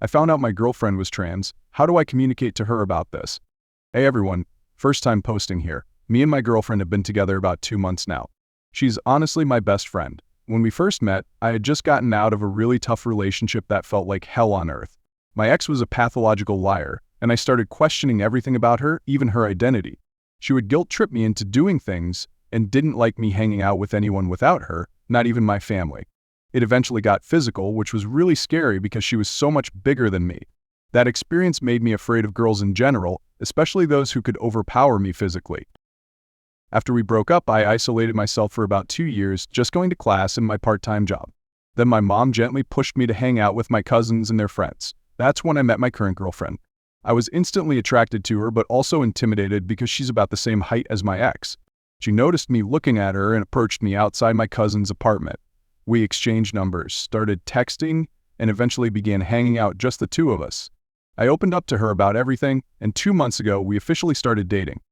I found out my girlfriend was trans. How do I communicate to her about this? Hey everyone, first time posting here. Me and my girlfriend have been together about 2 months now. She's honestly my best friend. When we first met, I had just gotten out of a really tough relationship that felt like hell on earth. My ex was a pathological liar, and I started questioning everything about her, even her identity. She would guilt trip me into doing things and didn't like me hanging out with anyone without her, not even my family. It eventually got physical, which was really scary because she was so much bigger than me. That experience made me afraid of girls in general, especially those who could overpower me physically. After we broke up, I isolated myself for about 2 years, just going to class and my part-time job. Then my mom gently pushed me to hang out with my cousins and their friends. That's when I met my current girlfriend. I was instantly attracted to her, but also intimidated because she's about the same height as my ex. She noticed me looking at her and approached me outside my cousin's apartment. We exchanged numbers, started texting, and eventually began hanging out, just the two of us. I opened up to her about everything, and 2 months ago, we officially started dating.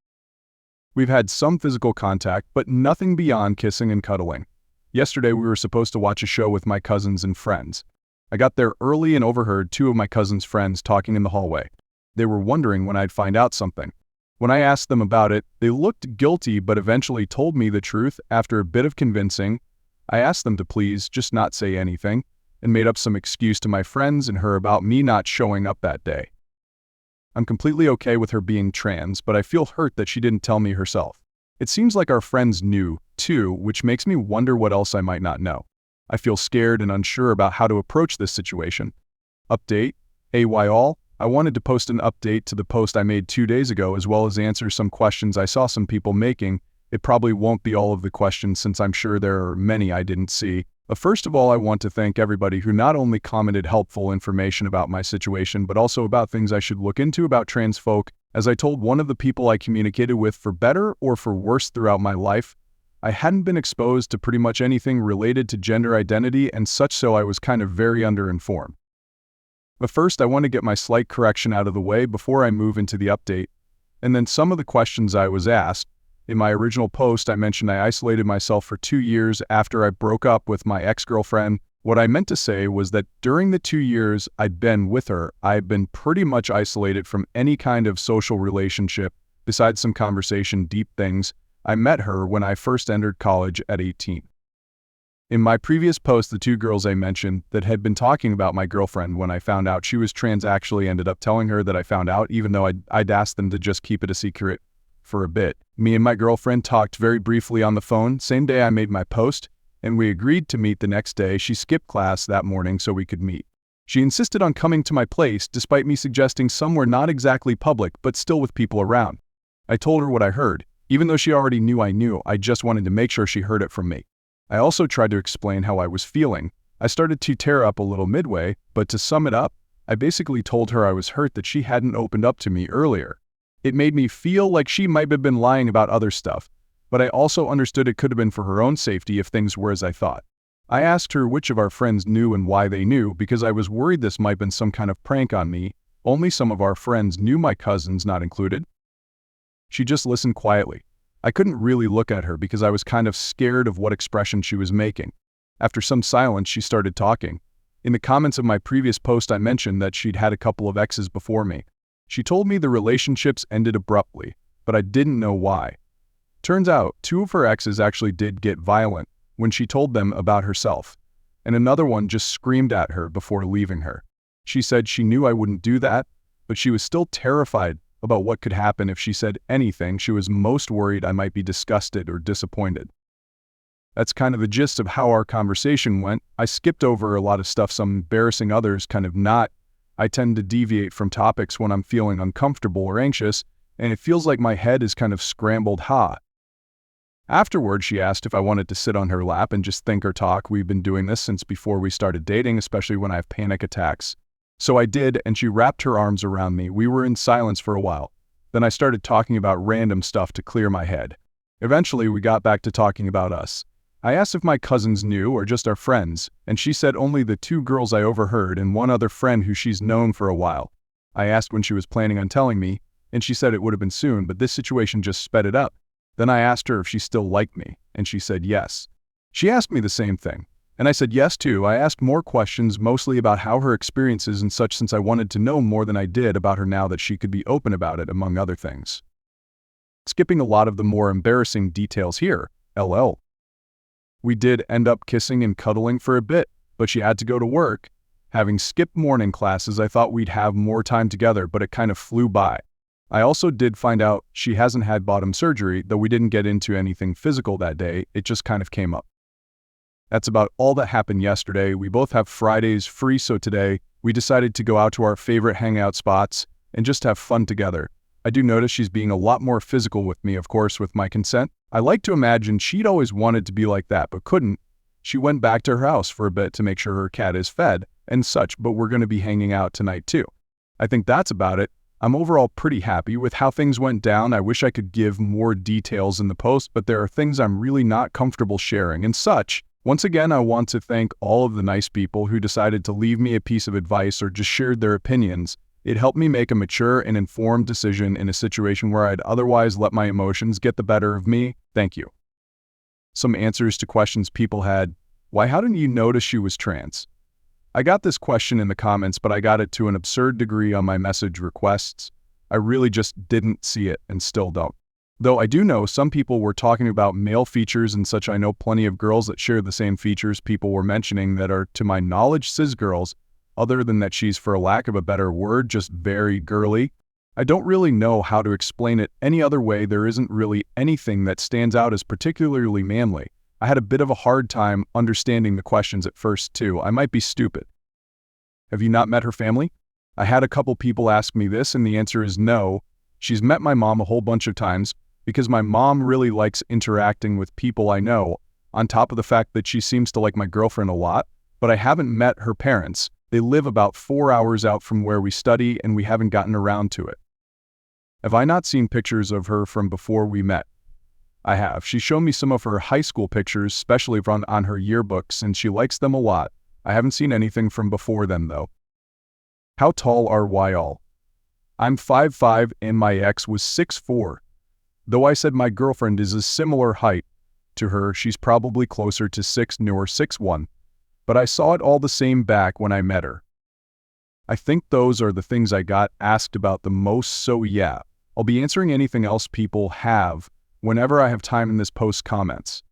We've had some physical contact, but nothing beyond kissing and cuddling. Yesterday, we were supposed to watch a show with my cousins and friends. I got there early and overheard 2 of my cousins' friends talking in the hallway. They were wondering when I'd find out something. When I asked them about it, they looked guilty but eventually told me the truth after a bit of convincing. I asked them to please just not say anything, and made up some excuse to my friends and her about me not showing up that day. I'm completely okay with her being trans, but I feel hurt that she didn't tell me herself. It seems like our friends knew, too, which makes me wonder what else I might not know. I feel scared and unsure about how to approach this situation. Update: AY all, I wanted to post an update to the post I made 2 days ago, as well as answer some questions I saw some people making. It probably won't be all of the questions since I'm sure there are many I didn't see. But first of all, I want to thank everybody who not only commented helpful information about my situation, but also about things I should look into about trans folk. As I told one of the people I communicated with, for better or for worse throughout my life, I hadn't been exposed to pretty much anything related to gender identity and such, so I was kind of very underinformed. But first, I want to get my slight correction out of the way before I move into the update, and then some of the questions I was asked. In my original post, I mentioned I isolated myself for 2 years after I broke up with my ex-girlfriend. What I meant to say was that during the 2 years I'd been with her, I'd been pretty much isolated from any kind of social relationship, besides some conversation, deep things. I met her when I first entered college at 18. In my previous post, the 2 girls I mentioned that had been talking about my girlfriend when I found out she was trans actually ended up telling her that I found out, even though I'd asked them to just keep it a secret for a bit. Me and my girlfriend talked very briefly on the phone, same day I made my post, and we agreed to meet the next day. She skipped class that morning so we could meet. She insisted on coming to my place despite me suggesting somewhere not exactly public, but still with people around. I told her what I heard. Even though she already knew, I just wanted to make sure she heard it from me. I also tried to explain how I was feeling. I started to tear up a little midway, but to sum it up, I basically told her I was hurt that she hadn't opened up to me earlier. It made me feel like she might have been lying about other stuff, but I also understood it could have been for her own safety if things were as I thought. I asked her which of our friends knew and why they knew, because I was worried this might have been some kind of prank on me. Only some of our friends knew, my cousins not included. She just listened quietly. I couldn't really look at her because I was kind of scared of what expression she was making. After some silence, she started talking. In the comments of my previous post, I mentioned that she'd had a couple of exes before me. She told me the relationships ended abruptly, but I didn't know why. Turns out, 2 of her exes actually did get violent when she told them about herself, and another one just screamed at her before leaving her. She said she knew I wouldn't do that, but she was still terrified about what could happen if she said anything. She was most worried I might be disgusted or disappointed. That's kind of the gist of how our conversation went. I skipped over a lot of stuff, some embarrassing, others kind of not. I tend to deviate from topics when I'm feeling uncomfortable or anxious, and it feels like my head is kind of scrambled. Afterward, she asked if I wanted to sit on her lap and just think or talk. We've been doing this since before we started dating, especially when I have panic attacks. So I did, and she wrapped her arms around me. We were in silence for a while. Then I started talking about random stuff to clear my head. Eventually, we got back to talking about us. I asked if my cousins knew or just our friends, and she said only the 2 girls I overheard and one other friend who she's known for a while. I asked when she was planning on telling me, and she said it would have been soon, but this situation just sped it up. Then I asked her if she still liked me, and she said yes. She asked me the same thing. And I said yes too. I asked more questions, mostly about how her experiences and such, since I wanted to know more than I did about her now that she could be open about it, among other things. Skipping a lot of the more embarrassing details here, LL. We did end up kissing and cuddling for a bit, but she had to go to work. Having skipped morning classes, I thought we'd have more time together, but it kind of flew by. I also did find out she hasn't had bottom surgery, though we didn't get into anything physical that day, it just kind of came up. That's about all that happened yesterday. We both have Fridays free, so today we decided to go out to our favorite hangout spots and just have fun together. I do notice she's being a lot more physical with me, of course, with my consent. I like to imagine she'd always wanted to be like that, but couldn't. She went back to her house for a bit to make sure her cat is fed and such, but we're going to be hanging out tonight too. I think that's about it. I'm overall pretty happy with how things went down. I wish I could give more details in the post, but there are things I'm really not comfortable sharing and such. Once again, I want to thank all of the nice people who decided to leave me a piece of advice or just shared their opinions. It helped me make a mature and informed decision in a situation where I'd otherwise let my emotions get the better of me. Thank you. Some answers to questions people had. Why hadn't you noticed she was trans? I got this question in the comments, but I got it to an absurd degree on my message requests. I really just didn't see it and still don't. Though I do know some people were talking about male features and such. I know plenty of girls that share the same features people were mentioning that are, to my knowledge, cis girls, other than that she's, for a lack of a better word, just very girly. I don't really know how to explain it any other way. There isn't really anything that stands out as particularly manly. I had a bit of a hard time understanding the questions at first too. I might be stupid. Have you not met her family? I had a couple people ask me this, and the answer is no. She's met my mom a whole bunch of times, because my mom really likes interacting with people I know, on top of the fact that she seems to like my girlfriend a lot, but I haven't met her parents. They live about 4 hours out from where we study, and we haven't gotten around to it. Have I not seen pictures of her from before we met? I have. She showed me some of her high school pictures, especially on her yearbooks, and she likes them a lot. I haven't seen anything from before then, though. How tall are y'all? I'm 5'5", and my ex was 6'4". Though I said my girlfriend is a similar height to her, she's probably closer to 6'9" or 6'1", but I saw it all the same back when I met her. I think those are the things I got asked about the most, so yeah, I'll be answering anything else people have whenever I have time in this post comments.